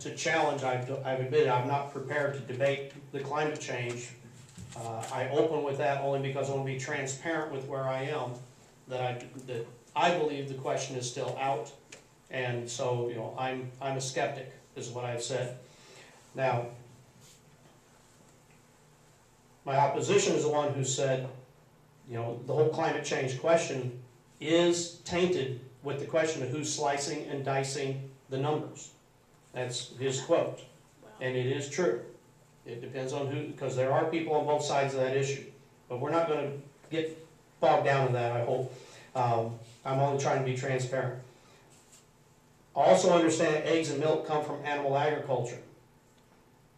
to challenge, I've admitted I'm not prepared to debate the climate change. I open with that only because I want to be transparent with where I am, that I believe the question is still out, and so, you know, I'm a skeptic, is what I've said. Now, my opposition is the one who said, you know, the whole climate change question is tainted with the question of who's slicing and dicing the numbers. That's his quote, and it is true. It depends on who, because there are people on both sides of that issue. But we're not going to get bogged down in that, I hope. I'm only trying to be transparent. Also understand eggs and milk come from animal agriculture.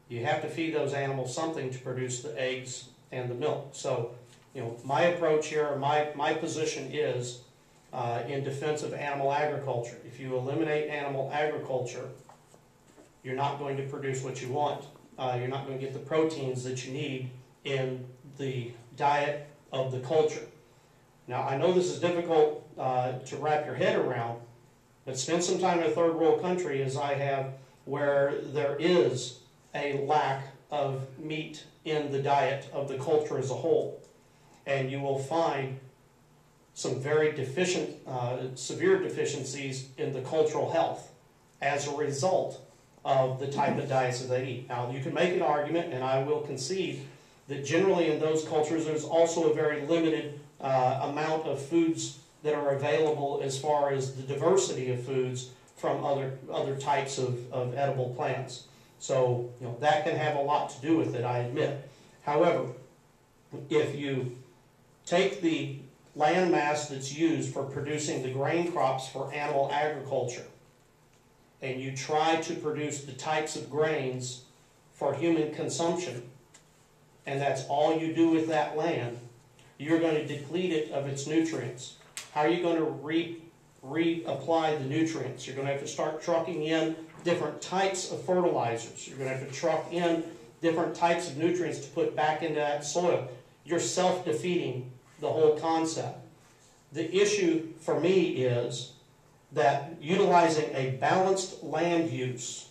You have to feed those animals something to produce the eggs and the milk. So, you know, my approach here, my position is in defense of animal agriculture. If you eliminate animal agriculture, you're not going to produce what you want. You're not going to get the proteins that you need in the diet of the culture. Now, I know this is difficult to wrap your head around, but spend some time in a third world country, as I have, where there is a lack of meat in the diet of the culture as a whole. And you will find some very deficient, severe deficiencies in the cultural health as a result of the type of diets that they eat. Now, you can make an argument, and I will concede, that generally in those cultures there's also a very limited amount of foods that are available as far as the diversity of foods from other types of edible plants. So, you know, that can have a lot to do with it, I admit. However, if you take the land mass that's used for producing the grain crops for animal agriculture, and you try to produce the types of grains for human consumption, and that's all you do with that land, you're going to deplete it of its nutrients. How are you going to reapply the nutrients? You're going to have to start trucking in different types of fertilizers. You're going to have to truck in different types of nutrients to put back into that soil. You're self-defeating the whole concept. The issue for me is that utilizing a balanced land use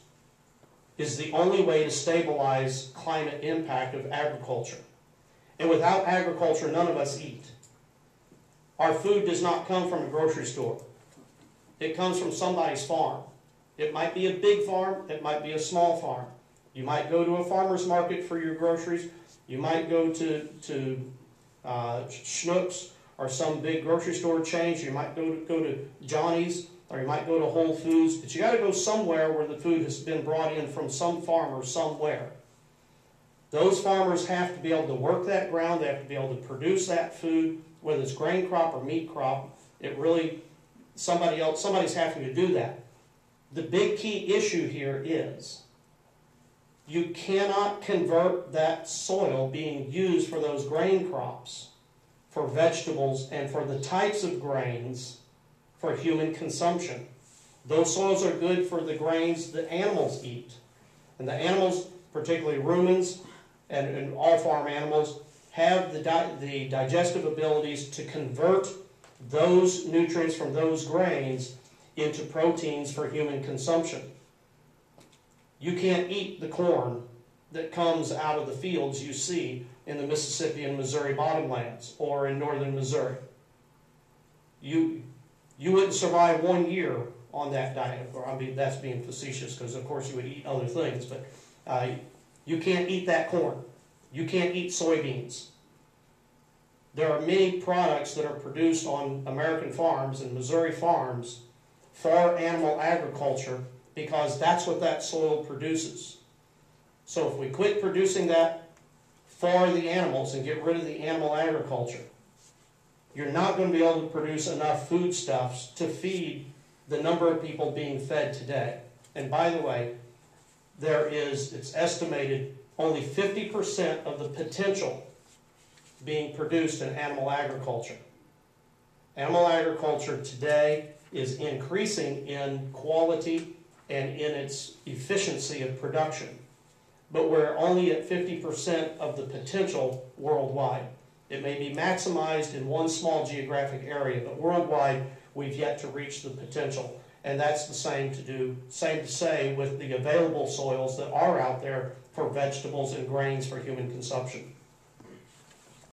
is the only way to stabilize climate impact of agriculture. And without agriculture, none of us eat. Our food does not come from a grocery store. It comes from somebody's farm. It might be a big farm, it might be a small farm. You might go to a farmer's market for your groceries. You might go to Schnucks or some big grocery store chains. You might go to Johnny's, or you might go to Whole Foods. But you got to go somewhere where the food has been brought in from some farmer somewhere. Those farmers have to be able to work that ground. They have to be able to produce that food, whether it's grain crop or meat crop. It really, somebody's having to do that. The big key issue here is you cannot convert that soil being used for those grain crops, for vegetables, and for the types of grains for human consumption. Those soils are good for the grains that animals eat. And the animals, particularly rumens and all farm animals, have the digestive abilities to convert those nutrients from those grains into proteins for human consumption. You can't eat the corn that comes out of the fields you see in the Mississippi and Missouri bottomlands or in northern Missouri. You wouldn't survive 1 year on that diet. Or, I mean, that's being facetious, because of course you would eat other things, but you can't eat that corn. You can't eat soybeans. There are many products that are produced on American farms and Missouri farms for animal agriculture, because that's what that soil produces. So if we quit producing that for the animals and get rid of the animal agriculture, you're not going to be able to produce enough foodstuffs to feed the number of people being fed today. And by the way, it's estimated only 50% of the potential being produced in animal agriculture. Animal agriculture today is increasing in quality and in its efficiency of production. But we're only at 50% of the potential worldwide. It may be maximized in one small geographic area, but worldwide we've yet to reach the potential. And that's the same to say with the available soils that are out there for vegetables and grains for human consumption.